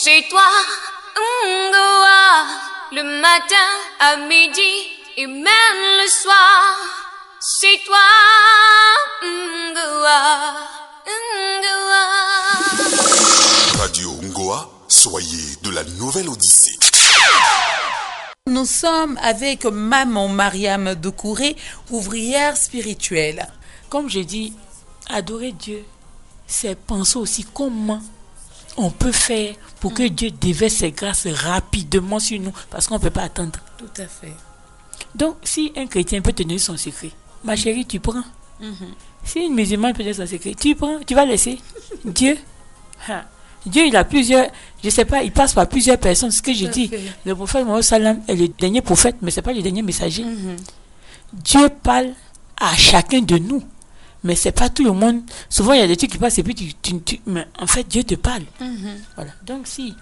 Chez toi, Ngoa, le matin, à midi et même le soir. Chez toi, Ngoa, Ngoa. Radio Ngoa, soyez de la nouvelle Odyssée. Nous sommes avec Maman Mariam Doucouré, ouvrière spirituelle. Comme je dis, adorer Dieu, c'est penser aussi comment on peut faire pour que Dieu déverse ses grâces rapidement sur nous, parce qu'on ne peut pas attendre. Tout à fait. Donc, si un chrétien peut te donner son secret, ma chérie, tu prends. Si une musulmane peut te donner son secret, tu prends, tu vas laisser. Dieu, Dieu, il a plusieurs, je ne sais pas, il passe par plusieurs personnes. Ce que je dis, le prophète Mohammed Salam est le dernier prophète, mais ce n'est pas le dernier messager. Dieu parle à chacun de nous. Mais c'est pas tout le monde. Souvent, il y a des trucs qui passent et puis mais en fait, Dieu te parle. Voilà. Donc, si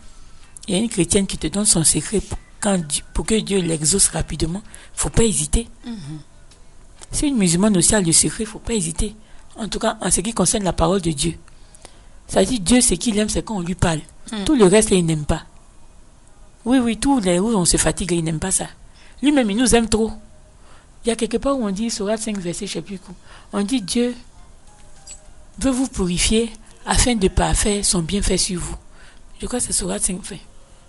il y a une chrétienne qui te donne son secret pour que Dieu l'exauce rapidement, il ne faut pas hésiter. Si une musulmane aussi a le secret, il ne faut pas hésiter. En tout cas, en ce qui concerne la parole de Dieu. Ça dit, Dieu, ce qu'il aime, c'est quand on lui parle. Tout le reste, il n'aime pas. Oui, tous les où on se fatigue, il n'aime pas ça. Lui-même, il nous aime trop. Il y a quelque part où on dit, Sourate 5, verset, je ne sais plus quoi. On dit, Dieu veut vous purifier afin de parfaire son bienfait sur vous. Je crois que c'est Sourate 5.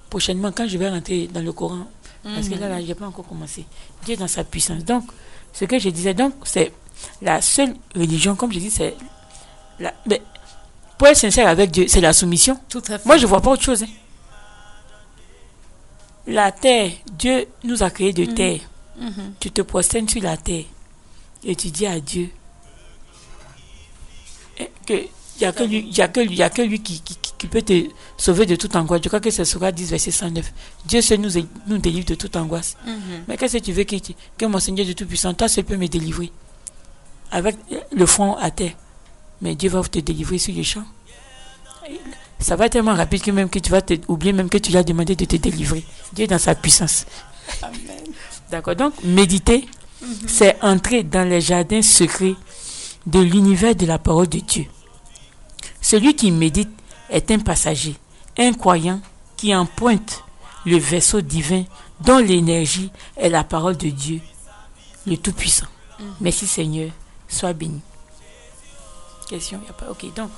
Prochainement, quand je vais rentrer dans le Coran, parce que là, je n'ai pas encore commencé. Dieu dans sa puissance. Donc, ce que je disais, donc, c'est la seule religion, comme je dis, c'est mais pour être sincère avec Dieu, c'est la soumission. Tout à fait. Moi, je ne vois pas autre chose. La terre, Dieu nous a créé de terre. Tu te prosternes sur la terre et tu dis à Dieu qu'il n'y a que lui qui peut te sauver de toute angoisse. Je crois que c'est Sourate 10, verset 109. Dieu seul nous délivre de toute angoisse. Mais qu'est-ce que tu veux que mon Seigneur de Tout-Puissant, toi seul peut me délivrer avec le front à terre. Mais Dieu va te délivrer sur le champ. Ça va être tellement rapide que même que tu vas oublier même que tu lui as demandé de te délivrer. Dieu est dans sa puissance. Amen. D'accord, donc méditer, c'est entrer dans les jardins secrets de l'univers de la parole de Dieu. Celui qui médite est un passager, un croyant qui emprunte le vaisseau divin dont l'énergie est la parole de Dieu, le Tout-Puissant. Merci Seigneur, sois béni. Question, il n'y a pas. Ok, donc,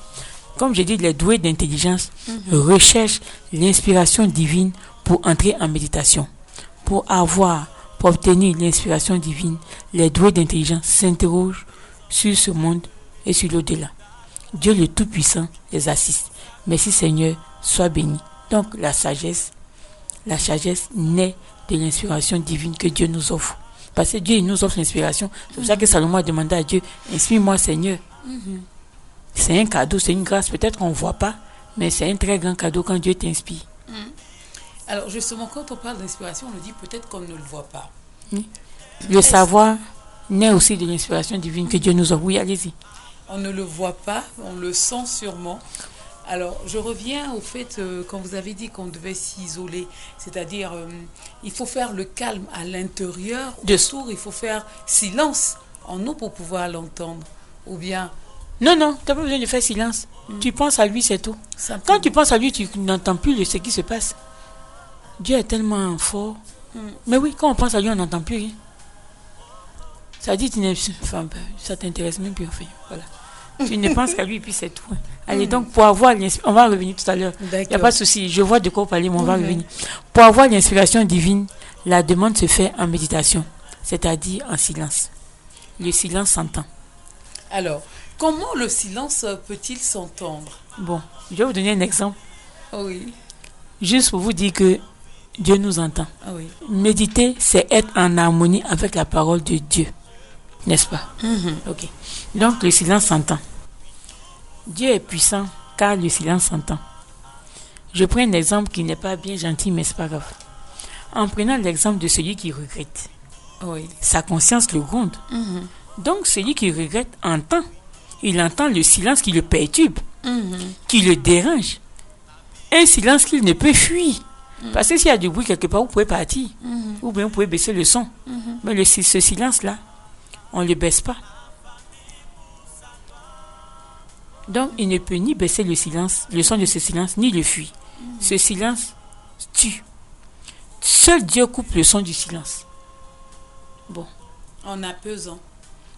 comme je dis, les doués d'intelligence recherchent l'inspiration divine pour entrer en méditation. Pour obtenir l'inspiration divine, les doués d'intelligence s'interrogent sur ce monde et sur l'au-delà. Dieu le Tout-Puissant les assiste. Merci Seigneur, sois béni. Donc la sagesse naît de l'inspiration divine que Dieu nous offre. Parce que Dieu il nous offre l'inspiration. C'est pour ça que Salomon a demandé à Dieu, inspire-moi Seigneur. C'est un cadeau, c'est une grâce. Peut-être qu'on ne voit pas, mais c'est un très grand cadeau quand Dieu t'inspire. Alors justement, quand on parle d'inspiration, on le dit peut-être qu'on ne le voit pas. Le savoir naît aussi de l'inspiration divine que Dieu nous offre. Oui, allez-y. On ne le voit pas, on le sent sûrement. Alors, je reviens au fait, quand vous avez dit qu'on devait s'isoler, c'est-à-dire, il faut faire le calme à l'intérieur, autour, il faut faire silence en nous pour pouvoir l'entendre. Ou bien... Non, tu n'as pas besoin de faire silence. Tu penses à lui, c'est tout. Simplement. Quand tu penses à lui, tu n'entends plus ce qui se passe. Dieu est tellement fort. Mais oui, quand on pense à lui, on n'entend plus rien. Ça dit, ça t'intéresse même plus. Enfin, voilà. Tu ne penses qu'à lui et puis c'est tout. Allez, donc pour avoir on va revenir tout à l'heure. Il n'y a pas de souci. Je vois de quoi parler, mais on va revenir. Pour avoir l'inspiration divine, la demande se fait en méditation, c'est-à-dire en silence. Le silence s'entend. Alors, comment le silence peut-il s'entendre? Bon, je vais vous donner un exemple. Oui. Juste pour vous dire que Dieu nous entend. Oui. Méditer, c'est être en harmonie avec la parole de Dieu. N'est-ce pas? Ok. Donc, le silence s'entend. Dieu est puissant car le silence s'entend. Je prends un exemple qui n'est pas bien gentil, mais c'est pas grave. En prenant l'exemple de celui qui regrette, sa conscience le gronde. Donc, celui qui regrette entend. Il entend le silence qui le perturbe, qui le dérange. Un silence qu'il ne peut fuir. Parce que s'il y a du bruit quelque part, vous pouvez partir. Ou bien vous pouvez baisser le son. Mais ce silence-là, on ne le baisse pas. Donc, il ne peut ni baisser le son de ce silence, ni le fuir. Ce silence tue. Seul Dieu coupe le son du silence. Bon. En apaisant.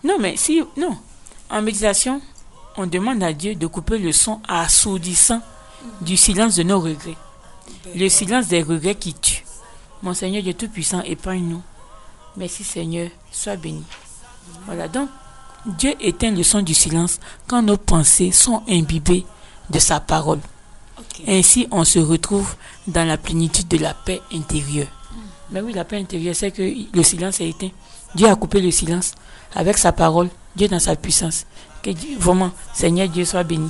Non, mais non. En méditation, on demande à Dieu de couper le son assourdissant du silence de nos regrets. Le silence des regrets qui tue. Mon Seigneur Dieu Tout-Puissant, épargne-nous. Merci Seigneur, sois béni. Voilà, donc, Dieu éteint le son du silence quand nos pensées sont imbibées de sa parole. Okay. Ainsi, on se retrouve dans la plénitude de la paix intérieure. Mais oui, la paix intérieure, c'est que le silence est éteint. Dieu a coupé le silence avec sa parole, Dieu dans sa puissance. Que vraiment, Seigneur Dieu soit béni.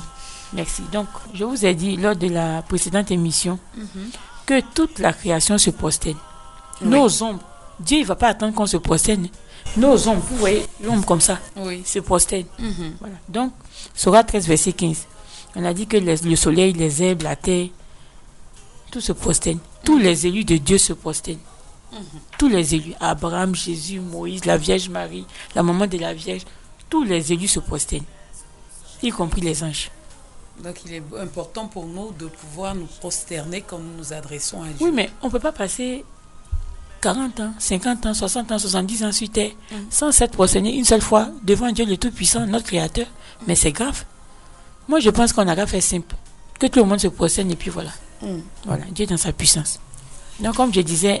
Merci. Donc, je vous ai dit lors de la précédente émission que toute la création se prosterne. Oui. Nos ombres, Dieu ne va pas attendre qu'on se prosterne. Nos ombres, vous voyez l'ombre comme ça, se prosterne. Voilà. Donc, Sourate 13, verset 15. On a dit que le soleil, les herbes, la terre, tout se prosterne. Tous les élus de Dieu se prosternent. Tous les élus, Abraham, Jésus, Moïse, la Vierge Marie, la maman de la Vierge, tous les élus se prosternent, y compris les anges. Donc il est important pour nous de pouvoir nous prosterner quand nous nous adressons à Dieu. Oui, mais on ne peut pas passer 40 ans, 50 ans, 60 ans, 70 ans sur terre sans s'être prosterné une seule fois devant Dieu le Tout-Puissant, notre Créateur. Mais c'est grave. Moi, je pense qu'on a qu'à faire simple. Que tout le monde se prosterne et puis voilà. Voilà, Dieu dans sa puissance. Donc, comme je disais,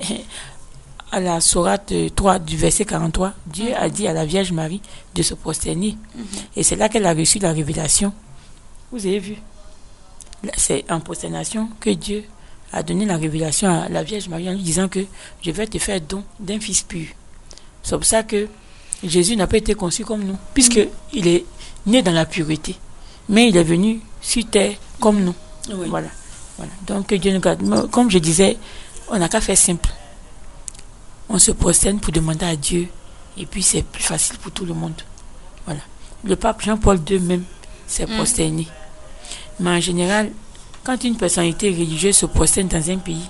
à la Sourate 3 du verset 43, Dieu a dit à la Vierge Marie de se prosterner. Et c'est là qu'elle a reçu la révélation. Vous avez vu? C'est en prosternation que Dieu a donné la révélation à la Vierge Marie en lui disant que je vais te faire don d'un fils pur. C'est pour ça que Jésus n'a pas été conçu comme nous, puisqu'il est né dans la pureté. Mais il est venu sur terre comme nous. Oui. Voilà. Donc Dieu nous garde. Comme je disais, on n'a qu'à faire simple. On se prosterne pour demander à Dieu et puis c'est plus facile pour tout le monde. Voilà. Le pape Jean-Paul II même s'est prosterné. Mais en général, quand une personnalité religieuse se prosterne dans un pays,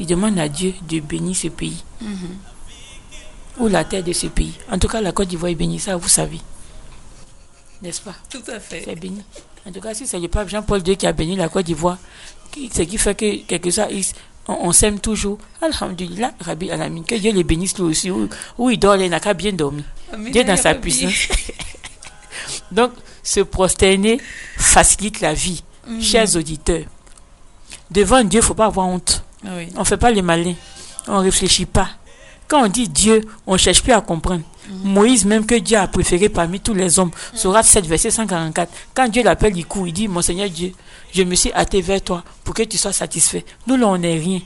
il demande à Dieu de bénir ce pays. Ou la terre de ce pays. En tout cas, la Côte d'Ivoire est bénie, ça vous savez. N'est-ce pas? Tout à fait. C'est béni. En tout cas, si c'est le pape Jean-Paul II qui a béni la Côte d'Ivoire, ce qui fait que quelque chose, on s'aime toujours. Alhamdulillah, Rabbi Alamin. Que Dieu les bénisse lui aussi. Où il dort, il n'a qu'à bien dormir. Dieu dans sa puissance. Donc, se prosterner facilite la vie. Chers auditeurs, devant Dieu, il ne faut pas avoir honte. Oui. On ne fait pas les malins. On ne réfléchit pas. Quand on dit Dieu, on ne cherche plus à comprendre. Moïse, même que Dieu a préféré parmi tous les hommes, Sourate 7, verset 144, quand Dieu l'appelle, il court, il dit, mon Seigneur Dieu, je me suis hâté vers toi pour que tu sois satisfait. Nous, là, on n'est rien.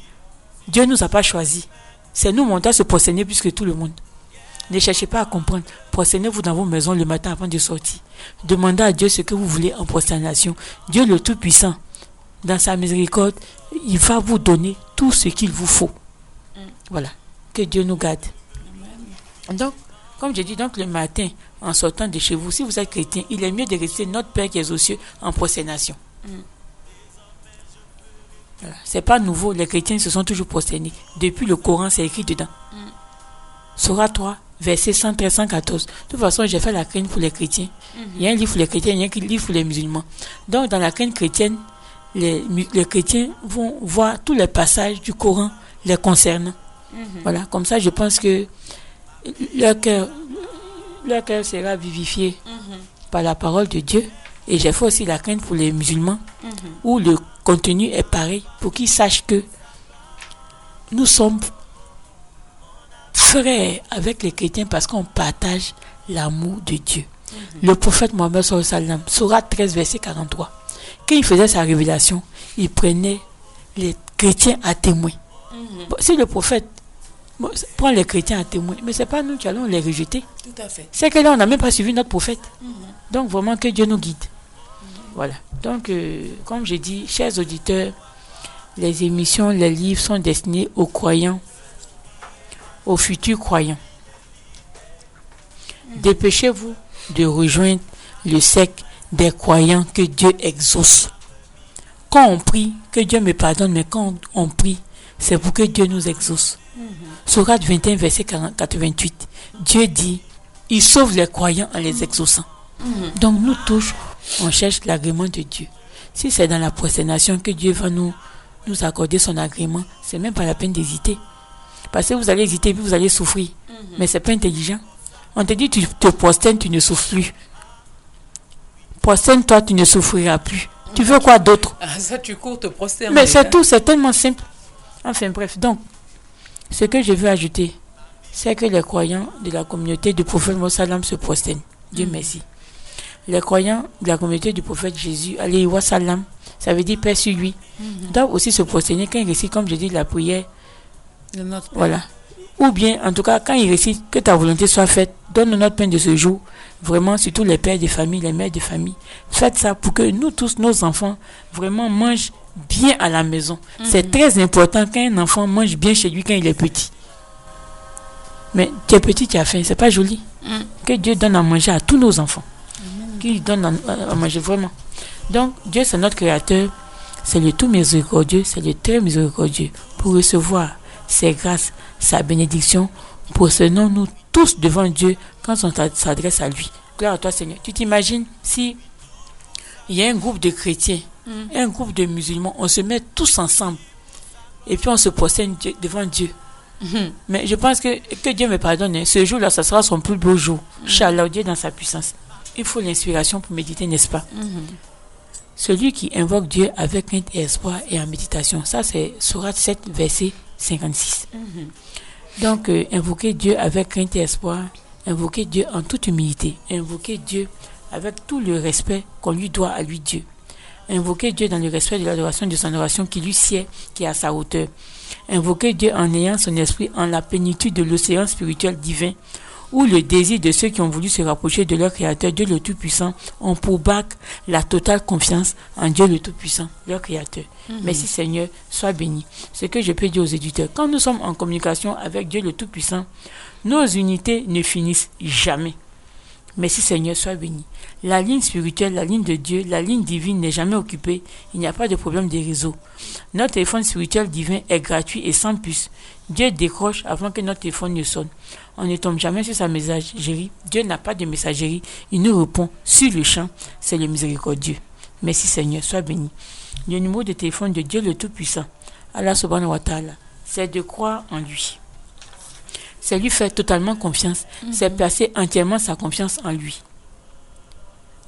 Dieu ne nous a pas choisis. C'est nous, on doit se prosterner plus que tout le monde. Ne cherchez pas à comprendre. Prosternez-vous dans vos maisons le matin avant de sortir. Demandez à Dieu ce que vous voulez en prosternation. Dieu le Tout-Puissant, dans sa miséricorde, il va vous donner tout ce qu'il vous faut. Voilà. Que Dieu nous garde. Donc, comme je dis, donc le matin, en sortant de chez vous, si vous êtes chrétien, il est mieux de rester notre Père qui est aux cieux en prosternation. Voilà. C'est pas nouveau, les chrétiens se sont toujours prosternés. Depuis le Coran, c'est écrit dedans. Sourate 3, verset 113, 114. De toute façon, j'ai fait la crainte pour les chrétiens. Il y a un livre pour les chrétiens, il y a un livre pour les musulmans. Donc, dans la crainte chrétienne, les chrétiens vont voir tous les passages du Coran les concernant. Voilà, comme ça, je pense que leur cœur sera vivifié par la parole de Dieu. Et j'ai fait aussi la crainte pour les musulmans, où le contenu est pareil, pour qu'ils sachent que nous sommes frères avec les chrétiens parce qu'on partage l'amour de Dieu. Le prophète Mohammed sallallahu alayhi wa sallam, Sourate 13, verset 43, quand il faisait sa révélation, il prenait les chrétiens à témoin. Bon, si le prophète prend les chrétiens à témoin, mais c'est pas nous qui allons les rejeter. Tout à fait. C'est que là, on n'a même pas suivi notre prophète. Donc, vraiment, que Dieu nous guide. Voilà. Donc, comme j'ai dit, chers auditeurs, les émissions, les livres sont destinés aux croyants, aux futurs croyants. Dépêchez-vous de rejoindre le cercle des croyants que Dieu exauce. Quand on prie, que Dieu me pardonne, mais quand on prie, c'est pour que Dieu nous exauce. Sourate 21, verset 88. Dieu dit, il sauve les croyants en les exauçant. Donc nous tous, on cherche l'agrément de Dieu. Si c'est dans la prosternation que Dieu va nous nous accorder son agrément, c'est même pas la peine d'hésiter. Parce que vous allez hésiter, puis vous allez souffrir. Mais c'est pas intelligent. On te dit, tu te prosternes, tu ne souffres plus. Prosterne-toi, tu ne souffriras plus. Tu veux quoi d'autre? Ah, ça, tu cours, te prosternes. Mais c'est tout, c'est tellement simple. Enfin bref, donc, ce que je veux ajouter, c'est que les croyants de la communauté du prophète Mohammed se prosternent. Dieu merci. Les croyants de la communauté du prophète Jésus, alayhi wa sallam, ça veut dire paix sur lui, doivent aussi se prosterner quand ils récitent, comme je dis, la prière. Voilà. Ou bien, en tout cas, quand ils récitent, que ta volonté soit faite, donne-nous notre pain de ce jour. Vraiment, surtout les pères de famille, les mères de famille. Faites ça pour que nous tous, nos enfants, vraiment mangent bien à la maison. C'est très important qu'un enfant mange bien chez lui quand il est petit. Mais tu es petit, tu as faim, c'est pas joli. Que Dieu donne à manger à tous nos enfants. Qu'il donne à manger vraiment. Donc, Dieu, c'est notre créateur. C'est le tout miséricordieux, c'est le très miséricordieux. Pour recevoir ses grâces, sa bénédiction, prosternons-nous tous devant Dieu quand on s'adresse à lui. Gloire à toi, Seigneur. Tu t'imagines si il y a un groupe de chrétiens, un groupe de musulmans, on se met tous ensemble et puis on se prosterne devant Dieu. Mais je pense que Dieu me pardonne. Hein. Ce jour-là, ça sera son plus beau jour. Inch'Allah, Dieu dans sa puissance. Il faut l'inspiration pour méditer, n'est-ce pas? Celui qui invoque Dieu avec crainte et espoir et en méditation. Ça, c'est Sourate 7, verset 56. Donc, invoquer Dieu avec crainte et espoir, invoquer Dieu en toute humilité, invoquer Dieu avec tout le respect qu'on lui doit à lui, Dieu. Invoquer Dieu dans le respect de l'adoration de son adoration qui lui sied, qui est à sa hauteur. Invoquer Dieu en ayant son esprit en la plénitude de l'océan spirituel divin, où le désir de ceux qui ont voulu se rapprocher de leur Créateur, Dieu le Tout-Puissant, ont pour bac la totale confiance en Dieu le Tout-Puissant, leur Créateur. Merci Seigneur, sois béni. Ce que je peux dire aux éditeurs, quand nous sommes en communication avec Dieu le Tout-Puissant, nos unités ne finissent jamais. Merci Seigneur, sois béni. La ligne spirituelle, la ligne de Dieu, la ligne divine n'est jamais occupée. Il n'y a pas de problème de réseau. Notre téléphone spirituel divin est gratuit et sans puce. Dieu décroche avant que notre téléphone ne sonne. On ne tombe jamais sur sa messagerie. Dieu n'a pas de messagerie. Il nous répond sur le champ. C'est le miséricordieux. Merci Seigneur, sois béni. Le numéro de téléphone de Dieu le Tout-Puissant, Allah subhanahu wa ta'ala, c'est de croire en lui. C'est lui faire totalement confiance. C'est placer entièrement sa confiance en lui.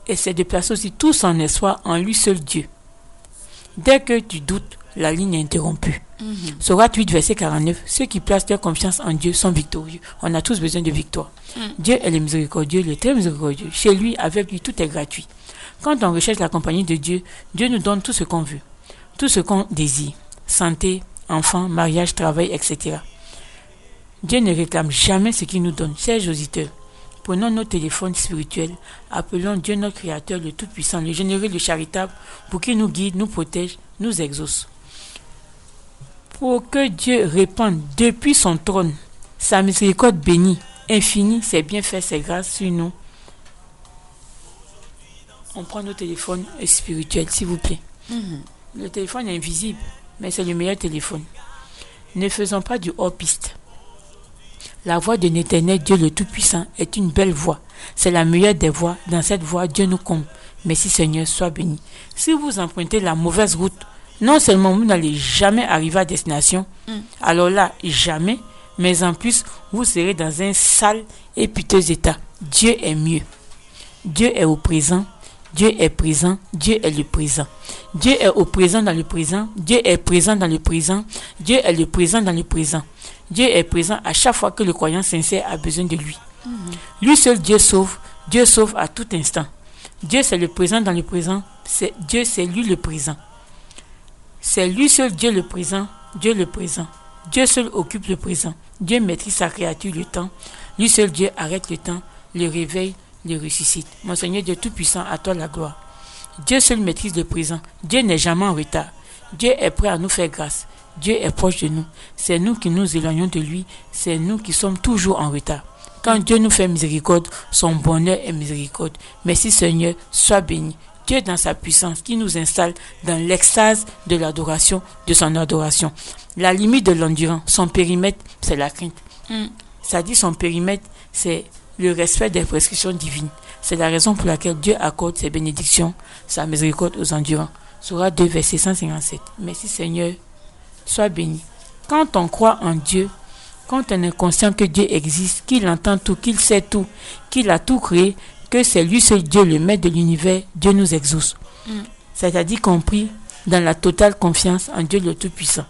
Et c'est de placer aussi tout son espoir en lui seul Dieu. Dès que tu doutes, la ligne est interrompue. Sourate 8, verset 49. Ceux qui placent leur confiance en Dieu sont victorieux. On a tous besoin de victoire. Dieu est le miséricordieux, le très miséricordieux. Chez lui, avec lui, tout est gratuit. Quand on recherche la compagnie de Dieu, Dieu nous donne tout ce qu'on veut. Tout ce qu'on désire. Santé, enfants, mariage, travail, etc. Dieu ne réclame jamais ce qu'il nous donne. Chers auditeurs, prenons nos téléphones spirituels, appelons Dieu notre Créateur, le Tout-Puissant, le Généreux, le Charitable, pour qu'il nous guide, nous protège, nous exauce. Pour que Dieu répande depuis son trône sa miséricorde bénie, infinie, ses bienfaits, ses grâces sur nous. On prend nos téléphones spirituels, s'il vous plaît. Le téléphone est invisible, mais c'est le meilleur téléphone. Ne faisons pas du hors-piste. La voix de l'Éternel Dieu le Tout-Puissant est une belle voix. C'est la meilleure des voix. Dans cette voix, Dieu nous comble. Merci Seigneur, sois béni. Si vous empruntez la mauvaise route, non seulement vous n'allez jamais arriver à destination, alors là, jamais, mais en plus, vous serez dans un sale et piteux état. Dieu est mieux. Dieu est au présent. Dieu est présent, Dieu est le présent. Dieu est au présent dans le présent, Dieu est présent dans le présent, Dieu est le présent dans le présent. Dieu est présent à chaque fois que le croyant sincère a besoin de lui. Lui seul Dieu sauve à tout instant. Dieu c'est le présent dans le présent, Dieu c'est lui le présent. C'est lui seul Dieu le présent, Dieu le présent. Dieu seul occupe le présent. Dieu maîtrise sa créature le temps. Lui seul Dieu arrête le temps, le réveille, le ressuscite. Mon Seigneur Dieu Tout-Puissant, à toi la gloire. Dieu seul maîtrise le présent. Dieu n'est jamais en retard. Dieu est prêt à nous faire grâce. Dieu est proche de nous. C'est nous qui nous éloignons de lui. C'est nous qui sommes toujours en retard. Quand Dieu nous fait miséricorde, son bonheur est miséricorde. Merci Seigneur, sois béni. Dieu dans sa puissance qui nous installe dans l'extase de l'adoration, de son adoration. La limite de l'endurance, son périmètre, c'est la crainte. Ça dit son périmètre, c'est le respect des prescriptions divines. C'est la raison pour laquelle Dieu accorde ses bénédictions, sa miséricorde aux endurants. Sourate 2, verset 157. Merci Seigneur, sois béni. Quand on croit en Dieu, quand on est conscient que Dieu existe, qu'il entend tout, qu'il sait tout, qu'il a tout créé, que c'est lui seul Dieu, le maître de l'univers, Dieu nous exauce. C'est-à-dire qu'on prie dans la totale confiance en Dieu le Tout-Puissant.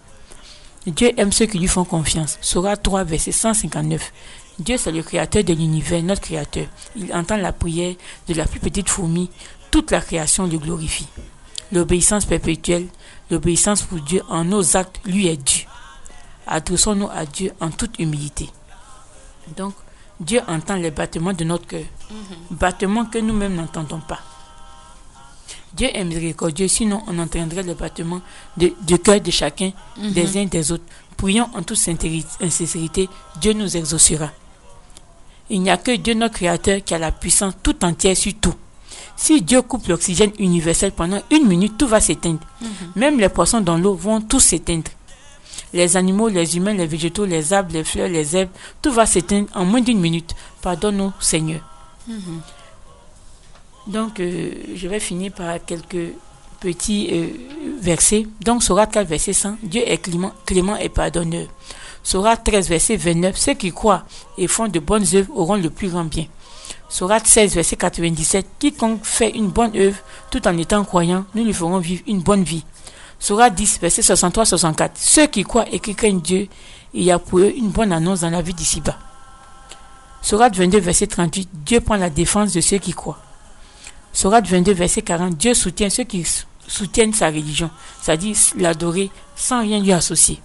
Dieu aime ceux qui lui font confiance. Sourate 3, verset 159. Dieu, c'est le créateur de l'univers, notre créateur. Il entend la prière de la plus petite fourmi. Toute la création le glorifie. L'obéissance perpétuelle, l'obéissance pour Dieu en nos actes lui est due. Adressons-nous à Dieu en toute humilité. Donc, Dieu entend les battements de notre cœur. Battements que nous-mêmes n'entendons pas. Dieu est miséricordieux, sinon on entendrait le battement du cœur de chacun, des uns des autres. Prions en toute sincérité, Dieu nous exaucera. Il n'y a que Dieu, notre Créateur, qui a la puissance tout entière sur tout. Si Dieu coupe l'oxygène universel pendant 1 minute, tout va s'éteindre. Même les poissons dans l'eau vont tous s'éteindre. Les animaux, les humains, les végétaux, les arbres, les fleurs, les herbes, tout va s'éteindre en moins d'1 minute. Pardonne-nous, Seigneur. Donc, je vais finir par quelques petits versets. Donc, Sourate 4, verset 100, Dieu est clément et pardonneur. Sourate 13, verset 29, ceux qui croient et font de bonnes œuvres auront le plus grand bien. Sourate 16, verset 97, quiconque fait une bonne œuvre tout en étant croyant, nous lui ferons vivre une bonne vie. Sourate 10, verset 63-64, ceux qui croient et qui craignent Dieu, il y a pour eux une bonne annonce dans la vie d'ici-bas. Sourate 22, verset 38, Dieu prend la défense de ceux qui croient. Sourate 22, verset 40, Dieu soutient ceux qui soutiennent sa religion, c'est-à-dire l'adorer sans rien lui associer.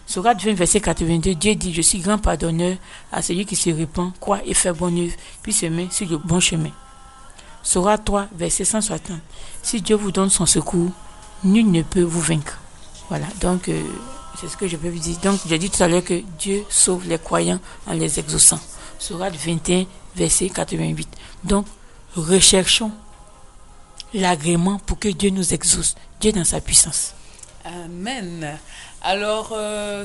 Sourate 20, verset 82, Dieu dit, je suis grand pardonneur à celui qui se répand, croit et fait bonne œuvre, puis se met sur le bon chemin. Sourate 3, verset 160, si Dieu vous donne son secours, nul ne peut vous vaincre. Voilà, donc c'est ce que je peux vous dire. Donc j'ai dit tout à l'heure que Dieu sauve les croyants en les exauçant. Sourate 21, verset 88. Donc recherchons l'agrément pour que Dieu nous exauce. Dieu dans sa puissance. Amen. Alors,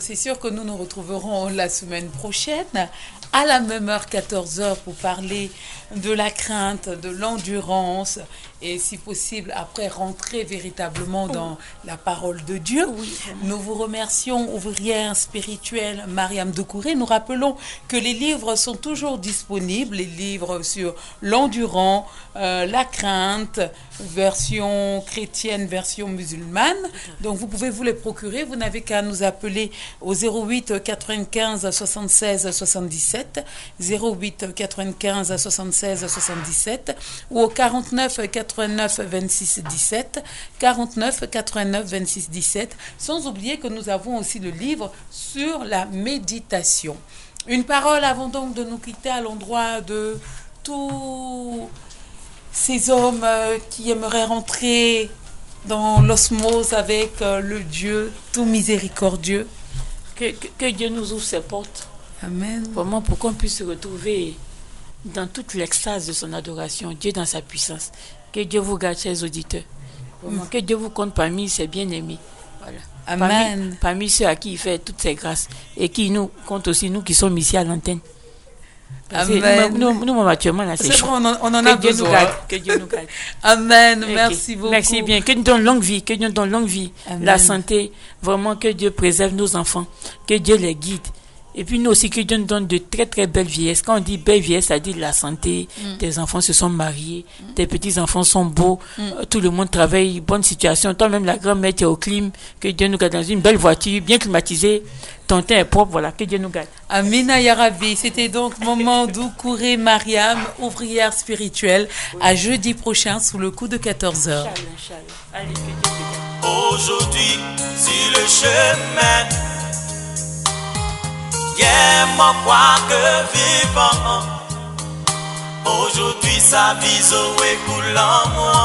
c'est sûr que nous nous retrouverons la semaine prochaine à la même heure, 14h, pour parler de la crainte, de l'endurance et, si possible, après rentrer véritablement dans la parole de Dieu. Oui. Nous vous remercions, ouvrière spirituelle Mariam Doucouré. Nous rappelons que les livres sont toujours disponibles, les livres sur l'endurant, la crainte, version chrétienne, version musulmane. Donc, vous pouvez vous les procurer. Vous n'avez qu'à nous appeler au 08 95 76 77, 08 95 76 77 ou au 49 89 26 17, 49 89 26 17, sans oublier que nous avons aussi le livre sur la méditation. Une parole avant donc de nous quitter à l'endroit de tous ces hommes qui aimeraient rentrer dans l'osmose avec le Dieu tout miséricordieux. Que Dieu nous ouvre ses portes. Amen. Vraiment pour qu'on puisse se retrouver dans toute l'extase de son adoration, Dieu dans sa puissance. Que Dieu vous garde, chers auditeurs. Vraiment, que Dieu vous compte parmi ses bien-aimés. Voilà. Amen. Parmi ceux à qui il fait toutes ses grâces et qui nous compte aussi, nous qui sommes ici à l'antenne. Amen. Nous, actuellement, là, c'est chaud. On en a besoin. Que Dieu nous garde. Amen. Okay. Merci beaucoup. Merci bien. Que Dieu donne longue vie. Que Dieu donne longue vie. Amen. La santé. Vraiment, que Dieu préserve nos enfants. Que Dieu les guide. Et puis nous aussi, que Dieu nous donne de très très belles vieillesses. Quand on dit belle vieillesse, ça dit la santé. Tes enfants se sont mariés. Tes petits-enfants sont beaux. Tout le monde travaille. Bonne situation. Toi-même, la grand-mère, tu es au clim. Que Dieu nous garde dans une belle voiture, bien climatisée. Ton teint est propre. Voilà, que Dieu nous garde. Amina Yarabi. C'était donc Maman Doucouré Mariam, ouvrière spirituelle, à jeudi prochain sous le coup de 14h. Allez, que Dieu te garde. Aujourd'hui, sur le chemin, moi croire que vivant. Aujourd'hui sa vie Zoé coule en moi.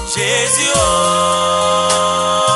Jésus, oh.